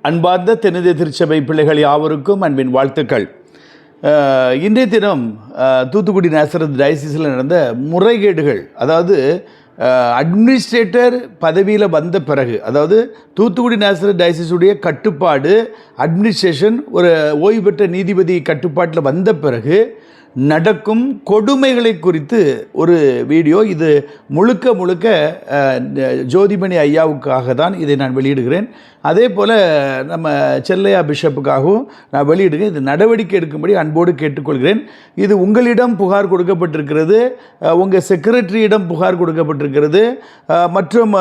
அன்பார்ந்த தென்னிந்திய திருச்சபை பிள்ளைகள் யாவருக்கும் அன்பின் வாழ்த்துக்கள். இன்றைய தினம் தூத்துக்குடி நேசரத் டயசிஸில் நடந்த முறைகேடுகள், அதாவது அட்மினிஸ்ட்ரேட்டர் பதவியில் வந்த பிறகு, அதாவது தூத்துக்குடி நேசரத் டயசிஸுடைய கட்டுப்பாடு அட்மினிஸ்ட்ரேஷன் ஒரு ஓய்வு பெற்ற நீதிபதி கட்டுப்பாட்டில் வந்த பிறகு நடக்கும் கொடுமைகளை குறித்து ஒரு வீடியோ. இது முழுக்க ஜோதிமணி ஐயாவுக்காக தான் இதை நான் வெளியிடுகிறேன். அதே போல் நம்ம செல்லையா பிஷப்புக்காகவும் நான் வெளியிடுகிறேன். இது நடவடிக்கை எடுக்கும்படி அன்போடு கேட்டுக்கொள்கிறேன். இது உங்களிடம் புகார் கொடுக்கப்பட்டிருக்கிறது, உங்கள் செக்ரட்டரியிடம் புகார் கொடுக்கப்பட்டிருக்கிறது, மற்றும்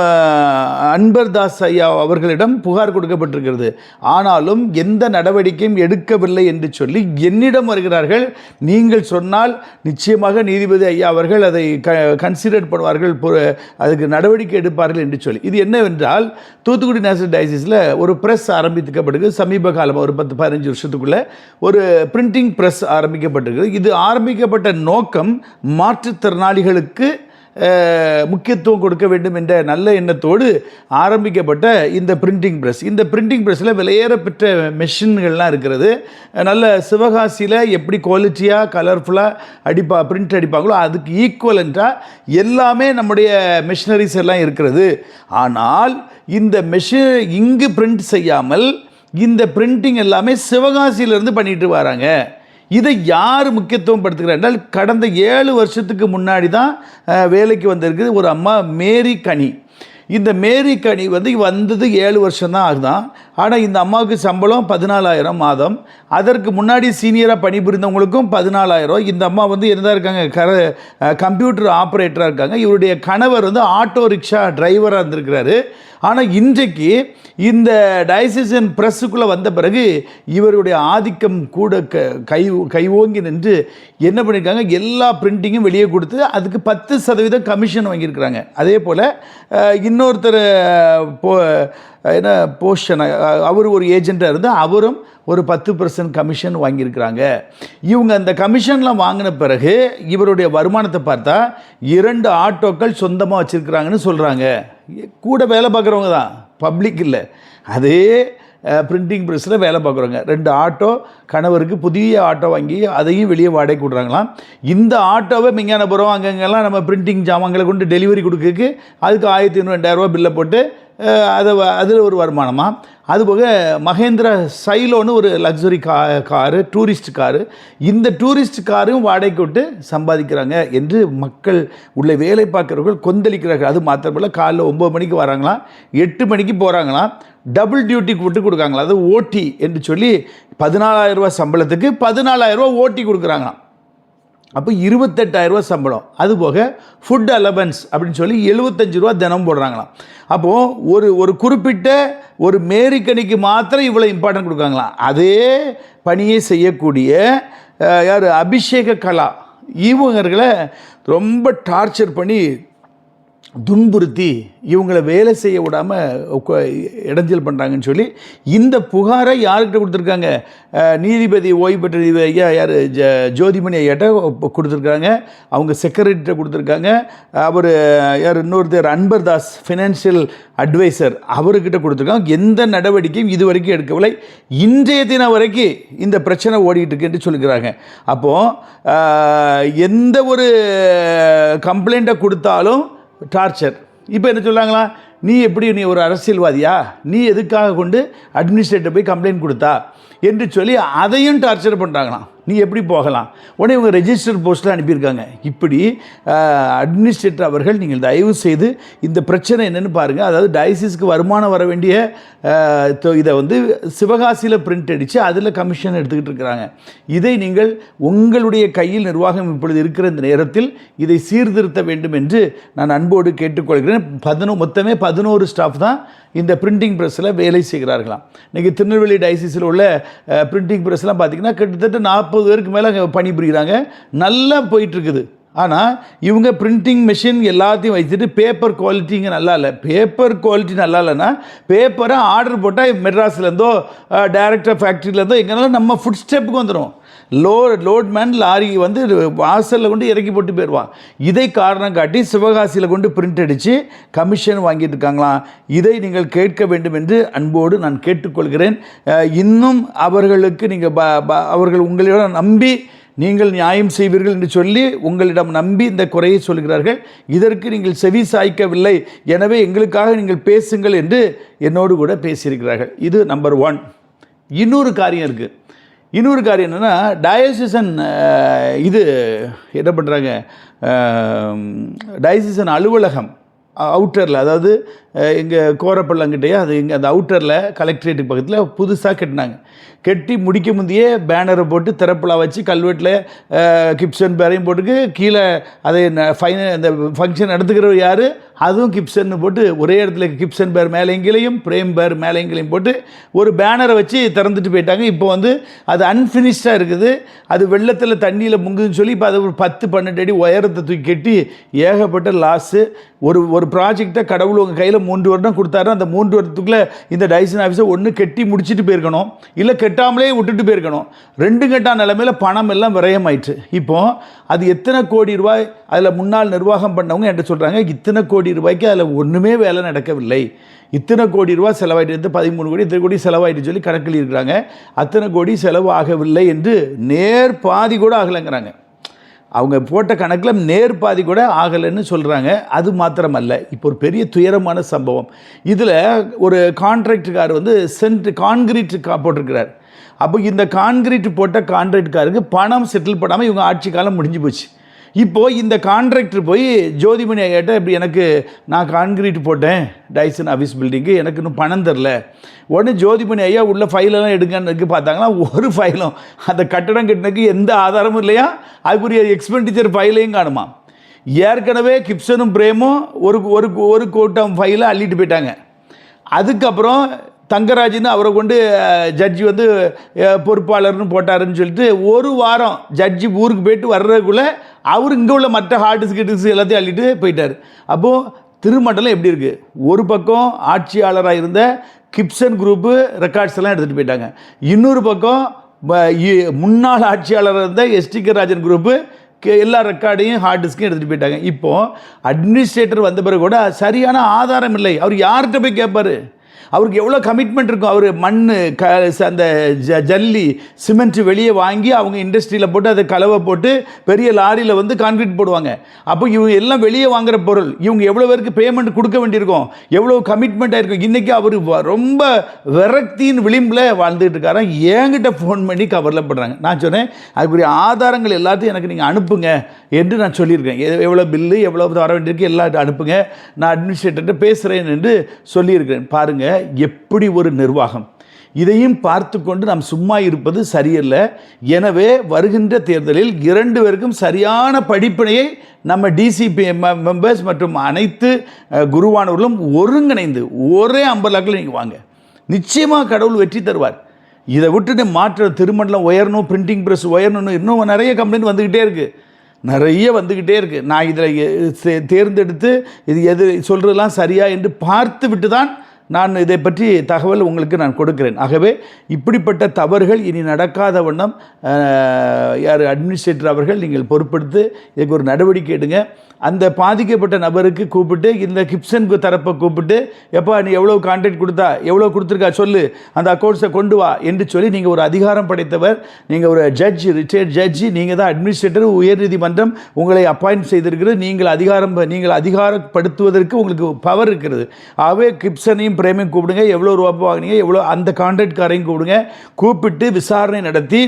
அன்பர் தாஸ் ஐயா அவர்களிடம் புகார் கொடுக்கப்பட்டிருக்கிறது. ஆனாலும் எந்த நடவடிக்கையும் எடுக்கவில்லை என்று சொல்லி என்னிடம் வருகிறார்கள். நீங்கள் சொன்னால் நிச்சயமாக நீதிபதி ஐயா அவர்கள் அதை கன்சிடர் பண்ணுவார்கள், அதுக்கு நடவடிக்கை எடுப்பார்கள் என்று சொல்லி. இது என்னவென்றால், தூத்துக்குடி நேசரத் டயசிஸில் ஒரு ப்ரெஸ் ஆரம்பிக்கப்பட்டிருக்கு. சமீப காலமாக ஒரு 10-15 வருஷத்துக்குள்ளே ஒரு பிரிண்டிங் ப்ரெஸ் ஆரம்பிக்கப்பட்டிருக்கு. இது ஆரம்பிக்கப்பட்ட நோக்கம் மாற்றுத்திறனாளிகளுக்கு முக்கியத்துவம் கொடுக்க வேண்டும் என்ற நல்ல எண்ணத்தோடு ஆரம்பிக்கப்பட்ட இந்த பிரிண்டிங் ப்ரெஸ். இந்த பிரிண்டிங் ப்ரெஸ்ஸில் விலையேற பெற்ற மெஷின்கள்லாம் இருக்கிறது. நல்ல சிவகாசியில் எப்படி குவாலிட்டியாக கலர்ஃபுல்லாக பிரிண்ட் அடிப்பாங்களோ அதுக்கு ஈக்குவலண்ட்டாக எல்லாமே நம்முடைய மெஷினரிஸ் எல்லாம் இருக்கிறது. ஆனால் இந்த இங்கு பிரிண்ட் செய்யாமல் இந்த பிரிண்டிங் எல்லாமே சிவகாசியிலேருந்து பண்ணிட்டு வராங்க. இதை யார் முக்கியத்துவம் படுத்துகிறார் என்றால், கடந்த 7 வருஷத்துக்கு முன்னாடி தான் வேலைக்கு வந்திருக்குது ஒரு அம்மா மேரி கனி. இந்த மேரி கனி வந்தது 7 வருஷம்தான் ஆகுதான். ஆனால் இந்த அம்மாவுக்கு சம்பளம் 14,000 மாதம். அதற்கு முன்னாடி சீனியராக பணிபுரிந்தவங்களுக்கும் 14,000. இந்த அம்மா இருந்தா இருக்காங்க, கம்ப்யூட்டர் ஆப்ரேட்டராக இருக்காங்க. இவருடைய கணவர் ஆட்டோ ரிக்ஷா டிரைவராக இருந்திருக்கிறாரு. ஆனால் இன்றைக்கு இந்த டயசிசன் ப்ரெஸ்ஸுக்குள்ளே வந்த பிறகு இவருடைய ஆதிக்கம் கூட கைவோங்கி நின்று என்ன பண்ணியிருக்காங்க, எல்லா பிரிண்டிங்கும் வெளியே கொடுத்து அதுக்கு 10% கமிஷன் வாங்கியிருக்கிறாங்க. அதே போல் இன்னொருத்தர் போஷன், அவர் ஒரு ஏஜெண்ட்டாக இருந்து அவரும் ஒரு 10% கமிஷன் வாங்கியிருக்கிறாங்க. இவங்க அந்த கமிஷன்லாம் வாங்கின பிறகு இவருடைய வருமானத்தை பார்த்தா 2 ஆட்டோக்கள் சொந்தமாக வச்சுருக்கிறாங்கன்னு சொல்கிறாங்க. கூட வேலை பார்க்குறவங்க தான், பப்ளிக் இல்லை, அதே பிரிண்டிங் ப்ரெஸ்ஸில் வேலை பார்க்குறவங்க. 2 ஆட்டோ, கணவருக்கு புதிய ஆட்டோ வாங்கி அதையும் வெளியே வாடகை விடுறாங்களாம். இந்த ஆட்டோவை மெஞ்ஞானபுரம் அங்கங்கெல்லாம் நம்ம பிரிண்டிங் ஜாமான்களை கொண்டு டெலிவரி கொடுக்கறதுக்கு அதுக்கு 1,200 பில்லை போட்டு அதில் ஒரு வருமானமாக. அதுபோக மகேந்திரா சைலோன்னு ஒரு லக்ஸுரி காரு, டூரிஸ்ட் காரு, இந்த டூரிஸ்ட் காரும் வாடகைக்கு விட்டு சம்பாதிக்கிறாங்க என்று மக்கள் உள்ள வேலை பார்க்குறவர்கள் கொந்தளிக்கிறார்கள். அது மாத்திரமில்ல, காலைல 9 மணிக்கு வராங்களாம், 8 மணிக்கு போகிறாங்களாம், டபுள் டியூட்டிக்கு விட்டு கொடுக்காங்களா, அது ஓட்டி என்று சொல்லி 14,000 சம்பளத்துக்கு 14,000 ஓட்டி கொடுக்குறாங்களாம். அப்போ 28,000 சம்பளம். அதுபோக ஃபுட் அலவன்ஸ் அப்படின்னு சொல்லி 75 தினம் போடுறாங்களாம். அப்போது ஒரு குறிப்பிட்ட ஒரு மேரிக்கனிக்கு மாத்திரம் இவ்வளோ இம்பார்ட்டன்ட் கொடுக்காங்களாம். அதே பணியை செய்யக்கூடிய யார், அபிஷேக கலா, இவங்களை ரொம்ப டார்ச்சர் பண்ணி துன்புறுத்தி இவங்களை வேலை செய்ய விடாமல் இடைஞ்சல் பண்ணுறாங்கன்னு சொல்லி இந்த புகாரை யார்கிட்ட கொடுத்துருக்காங்க, நீதிபதி ஓய்வு பெற்ற நீதிபதி ஐயா யார், ஜோதிமணி ஐயாட்ட கொடுத்துருக்காங்க. அவங்க செக்ரட்டரிட்ட கொடுத்துருக்காங்க. அவர் யார், இன்னொருத்தர் அன்பர் தாஸ் ஃபினான்ஷியல் அட்வைசர், அவர்கிட்ட கொடுத்துருக்காங்க. எந்த நடவடிக்கையும் இது வரைக்கும் எடுக்கவில்லை. இன்றைய தினம் வரைக்கும் இந்த பிரச்சனை ஓடிக்கிட்டு இருக்கு என்று சொல்லுகிறாங்க. அப்போது எந்த ஒரு கம்ப்ளைண்ட்டை கொடுத்தாலும் டார்ச்சர். இப்போ என்ன சொல்கிறாங்களா, நீ ஒரு அரசியல்வாதியா, நீ எதுக்காக கொண்டு அட்மினிஸ்ட்ரேட்டர் போய் கம்ப்ளைண்ட் கொடுத்தா என்று சொல்லி அதையும் டார்ச்சர் பண்ணுறாங்களாம். நீ எப்படி போகலாம், உடனே இவங்க ரெஜிஸ்டர் போஸ்ட்டில் அனுப்பியிருக்காங்க. இப்படி அட்மினிஸ்ட்ரேட்டர் அவர்கள், நீங்கள் தயவு செய்து இந்த பிரச்சனை என்னென்னு பாருங்கள். அதாவது டயசிஸ்க்கு வருமானம் வர வேண்டிய இதை சிவகாசியில் பிரிண்ட் அடித்து அதில் கமிஷன் எடுத்துக்கிட்டு இருக்கிறாங்க. இதை நீங்கள் உங்களுடைய கையில் நிர்வாகம் இப்பொழுது இருக்கிற இந்த நேரத்தில் இதை சீர்திருத்த வேண்டும் என்று நான் அன்போடு கேட்டுக்கொள்கிறேன். மொத்தமே 11 ஸ்டாஃப் தான் இந்த பிரிண்டிங் ப்ரெஸ்ஸில் வேலை செய்கிறார்களாம். இன்றைக்கி திருநெல்வேலி டயசிஸில் உள்ள பிரிண்டிங் ப்ரெஸ்லாம் பார்த்திங்கன்னா கிட்டத்தட்ட 40 பேருக்கு மேலே பணிபுரிகிறாங்க. நல்லா போயிட்டுருக்குது. ஆனால் இவங்க பிரிண்டிங் மிஷின் எல்லாத்தையும் வச்சுட்டு பேப்பர் குவாலிட்டி இங்கே நல்லா இல்லை. பேப்பர் குவாலிட்டி நல்லா இல்லைன்னா பேப்பரை ஆர்டர் போட்டால் மெட்ராஸ்லேருந்தோ டைரக்டாக ஃபேக்ட்ரியிலேருந்தோ எங்கேனாலும் நம்ம ஃபுட் ஸ்டெப்புக்கு வந்துடும். லோட்மேன் லாரி வந்து வாசலில் கொண்டு இறக்கி போட்டு போயிடுவான். இதை காரணம் காட்டி சிவகாசியில் கொண்டு பிரிண்ட் அடித்து கமிஷன் வாங்கிட்டு இருக்காங்களாம். இதை நீங்கள் கேட்க வேண்டும் என்று அன்போடு நான் கேட்டுக்கொள்கிறேன். இன்னும் அவர்களுக்கு நீங்கள் அவர்கள் உங்களிடம் நம்பி நீங்கள் நியாயம் செய்வீர்கள் என்று சொல்லி உங்களிடம் நம்பி இந்த குறையை சொல்கிறார்கள். இதற்கு நீங்கள் செவி சாய்க்கவில்லை, எனவே எங்களுக்காக நீங்கள் பேசுங்கள் என்று என்னோடு கூட பேசியிருக்கிறார்கள். இது நம்பர் 1. இன்னொரு காரியம் இருக்குது. இன்னொரு காரியம் என்னென்னா, டயசிசன் இது என்ன பண்ணுறாங்க, டயசிசன் அலுவலகம் அவுட்டரில், அதாவது எங்கள் கோரப்பள்ளங்கிட்டே அது இங்கே அந்த அவுட்டரில் கலெக்ட்ரேட்டுக்கு பக்கத்தில் புதுசாக கட்டினாங்க. கட்டி முடிக்க முந்தையே பேனரை போட்டு திறப்புலா வச்சு கல்வெட்டில் கிப்சன் பேரையும் போட்டுக்கு கீழே அதை அந்த ஃபங்க்ஷன் நடத்துக்கிறவர் யார், அதுவும் கிப்சன் போட்டு ஒரே இடத்துல கிப்சன் பேர் மேலேங்கிலையும் பிரேம் பேர் மேலேங்கிலையும் போட்டு ஒரு பேனரை வச்சு திறந்துட்டு போயிட்டாங்க. இப்போ வந்து அது அன்ஃபினிஷ்டாக இருக்குது. அது வெள்ளத்தில் தண்ணியில் முங்குதுன்னு சொல்லி இப்போ அது ஒரு 10-12 அடி உயரத்தை தூக்கி கட்டி ஏகப்பட்ட லாஸு. ஒரு ப்ராஜெக்டை கடவுள் உங்கள் கையில் 3 வருடம் கொடுத்தாரு. அந்த 3 வருடத்துக்குள்ளே இந்த டைசன் ஆஃபீஸை ஒன்று கட்டி முடிச்சுட்டு போயிருக்கணும், இல்லை கெட்டாமலே விட்டுட்டு போயிருக்கணும். 2 கெட்டா நிலைமையில் பணம் எல்லாம் விரயமாயிற்று. இப்போது அது எத்தனை கோடி ரூபாய் அதில் முன்னாள் நிர்வாகம் பண்ணவங்க என்கிட்ட சொல்கிறாங்க, இத்தனை கோடி ரூபாய்க்கு அதில் ஒன்றுமே வேலை நடக்கவில்லை, இத்தனை கோடி ரூபா செலவாயிட்டு, 13 கோடி இத்தனை கோடி செலவாயிட்டு சொல்லி கணக்கில் இருக்கிறாங்க. அத்தனை கோடி செலவு ஆகவில்லை என்று நேர் பாதி கூட ஆகலைங்கிறாங்க. அவங்க போட்ட கணக்கில் நேர் பாதி கூட ஆகலைன்னு சொல்கிறாங்க. அது மாத்திரமல்ல, இப்போ ஒரு பெரிய துயரமான சம்பவம். இதில் ஒரு கான்ட்ராக்டுக்கார் வந்து கான்கிரீட் போட்டிருக்கிறார். அப்போ இந்த கான்கிரீட் போட்ட கான்ட்ராக்டுக்காருக்கு பணம் செட்டில் பண்ணாமல் இவங்க ஆட்சி காலம் முடிஞ்சு போச்சு. இப்போது இந்த கான்ட்ராக்டர் போய் ஜோதிமணி ஐயாட்ட, இப்படி எனக்கு நான் கான்கிரீட் போட்டேன் டைசன் ஆஃபீஸ் பில்டிங்கு, எனக்கு இன்னும் பணம் தரல. உடனே ஜோதிமணி ஐயா உள்ள ஃபைலெல்லாம் எடுங்கன்னு பார்த்தாங்கன்னா ஒரு ஃபைலும் அந்த கட்டடம் கட்டினதுக்கு எந்த ஆதாரமும் இல்லையா, அதுக்குரிய எக்ஸ்பெண்டிச்சர் ஃபைலையும் காணுமா. ஏற்கனவே கிப்சனும் பிரேமும் ஒரு கூட்டம் ஃபைலை அள்ளிட்டு போயிட்டாங்க. அதுக்கப்புறம் தங்கராஜின்னு அவரை கொண்டு ஜட்ஜி வந்து பொறுப்பாளர்னு போட்டாருன்னு சொல்லிட்டு ஒரு வாரம் ஜட்ஜி ஊருக்கு போயிட்டு வர்றதுக்குள்ளே அவர் இங்கே உள்ள மற்ற ஹார்டிஸ் எல்லாத்தையும் அள்ளிட்டு போயிட்டார். அப்போது திருமண்டலம் எப்படி இருக்குது, ஒரு பக்கம் ஆட்சியாளராக இருந்த கிப்சன் குரூப்பு ரெக்கார்ட்ஸ் எல்லாம் எடுத்துகிட்டு போயிட்டாங்க, இன்னொரு பக்கம் முன்னாள் ஆட்சியாளராக இருந்த எஸ்டிகே ராஜன் குரூப்பு எல்லா ரெக்கார்டையும் ஹார்ட் டிஸ்கையும் எடுத்துகிட்டு போயிட்டாங்க. இப்போது அட்மினிஸ்ட்ரேட்டர் வந்த பிறகு கூட சரியான ஆதாரம் இல்லை. அவர் யார்கிட்ட போய் கேட்பார்? அவருக்கு எவ்வளோ கமிட்மெண்ட் இருக்கும். அவர் மண் அந்த ஜல்லி சிமெண்ட் வெளியே வாங்கி அவங்க இண்டஸ்ட்ரியில் போட்டு அதை கலவை போட்டு பெரிய லாரியில் வந்து கான்கிரீட் போடுவாங்க. அப்போ இவங்க எல்லாம் வெளியே வாங்குகிற பொருள், இவங்க எவ்வளோ பேருக்கு பேமெண்ட் கொடுக்க வேண்டியிருக்கும், எவ்வளோ கமிட்மெண்ட் ஆகிருக்கும். இன்றைக்கி அவர் ரொம்ப விரக்தியின் விளிம்பில் வாழ்ந்துட்டு இருக்காரன். என்கிட்ட ஃபோன் பண்ணி கவரில் படுறாங்க. நான் சொன்னேன், அதுக்குரிய ஆதாரங்கள் எல்லாத்தையும் எனக்கு நீங்கள் அனுப்புங்க என்று நான் சொல்லியிருக்கேன். எவ்வளோ பில்லு எவ்வளோ வர வேண்டியிருக்கு எல்லாத்தையும் அனுப்புங்க, நான் அட்மினிஸ்ட்ரேட்டர்கிட்ட பேசுகிறேன் என்று சொல்லியிருக்கிறேன். பாருங்கள் எப்படி ஒரு நிர்வாகம். இதையும் பார்த்து கொண்டு நாம் சும்மா இருப்பது சரியல்ல. எனவே வருகின்ற தேர்தலில் 2 பேருக்கும் சரியான படிப்பினையை நம்ம டிசிபி மெம்பர்ஸ் மற்றும் அனைத்து குருவானவர்களும் ஒருங்கிணைந்து ஒரே அம்பர்லாக்கில் நீங்கள் வாங்க, நிச்சயமாக கடவுள் வெற்றி தருவார். இதை விட்டுட்டு மாற்ற திருமண்டலம் உயரணும், பிரிண்டிங் ப்ரெஸ் உயரணும்னு இன்னும் நிறைய கம்ப்ளைண்ட் வந்துக்கிட்டே இருக்குது. நான் இதில் தேர்ந்தெடுத்து இது எது சொல்கிறதெல்லாம் சரியா என்று பார்த்து விட்டு தான் நான் இதை பற்றி தகவல் உங்களுக்கு நான் கொடுக்கிறேன். ஆகவே இப்படிப்பட்ட தவறுகள் இனி நடக்காத வண்ணம் யார் அட்மினிஸ்ட்ரேட்டர் அவர்கள் நீங்கள் பொறுப்பெடுத்து இதுக்கு ஒரு நடவடிக்கை எடுங்க. அந்த பாதிக்கப்பட்ட நபருக்கு கூப்பிட்டு, இந்த கிப்சன் தரப்பை கூப்பிட்டு, எப்பா நீ எவ்வளோ கான்ட்ராக்ட் கொடுத்தா, எவ்வளோ கொடுத்துருக்கா சொல்லு, அந்த அக்கௌண்ட்ஸை கொண்டு வா என்று சொல்லி, நீங்கள் ஒரு அதிகாரம் படைத்தவர், நீங்கள் ஒரு ஜட்ஜி, ரிட்டையர்ட் ஜட்ஜி, நீங்கள் தான் அட்மினிஸ்ட்ரேட்டர், உயர்நீதிமன்றம் உங்களை அப்பாயிண்ட் செய்திருக்கிறது, நீங்கள் அதிகாரப்படுத்துவதற்கு உங்களுக்கு பவர் இருக்கிறது. ஆகவே கிப்சனையும் பிரேமையும் கூப்பிடுங்க, எவ்வளோ ரூபா வாங்கினீங்க, எவ்வளோ அந்த கான்ட்ராக்ட்காரையும் கூப்பிட்டு விசாரணை நடத்தி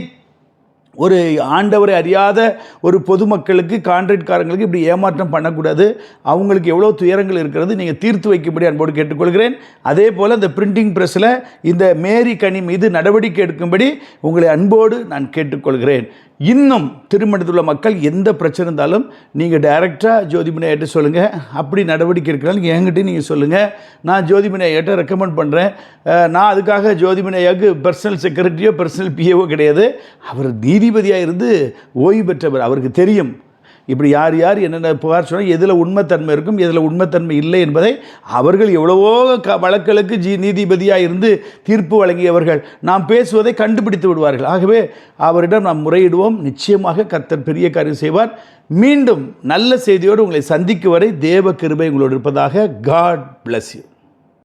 ஒரு ஆண்டவரை அறியாத ஒரு பொதுமக்களுக்கு கான்ட்ராக்ட்காரங்களுக்கு இப்படி ஏமாற்றம் பண்ணக்கூடாது. அவங்களுக்கு எவ்வளோ துயரங்கள் இருக்கிறது நீங்கள் தீர்த்து வைக்கும்படி அன்போடு கேட்டுக்கொள்கிறேன். அதே போல் இந்த பிரிண்டிங் ப்ரெஸ்ஸில் இந்த மேரி கனி மீது நடவடிக்கை எடுக்கும்படி உங்களை அன்போடு நான் கேட்டுக்கொள்கிறேன். இன்னும் திருமணத்தில் உள்ள மக்கள் எந்த பிரச்சனை இருந்தாலும் நீங்கள் டைரெக்டாக ஜோதிமணி ஐயாட்ட சொல்லுங்கள். அப்படி நடவடிக்கை இருக்கிறாலும் என்கிட்ட நீங்கள் சொல்லுங்கள். நான் ஜோதிமணி ஐயாட்ட ரெக்கமெண்ட் பண்ணுறேன். நான் அதுக்காக ஜோதிமணி ஐயாவுக்கு பர்சனல் செக்ரட்டரியோ பர்சனல் பிஏவோ கிடையாது. அவர் நீதிபதியாக இருந்து ஓய்வு பெற்றவர். அவருக்கு தெரியும் இப்படி யார் யார் என்னென்ன புகார் சொன்னால் எதில் உண்மைத்தன்மை இருக்கும், எதில் உண்மைத்தன்மை இல்லை என்பதை அவர்கள் எவ்வளவோ வழக்குகளுக்கு நீதிபதியாக இருந்து தீர்ப்பு வழங்கியவர்கள் நாம் பேசுவதை கண்டுபிடித்து விடுவார்கள். ஆகவே அவரிடம் நாம் முறையிடுவோம். நிச்சயமாக கர்த்தர் பெரிய காரியம் செய்வார். மீண்டும் நல்ல செய்தியோடு உங்களை சந்திக்கும் வரை தேவ கிருபை உங்களோடு இருப்பதாக. God bless you.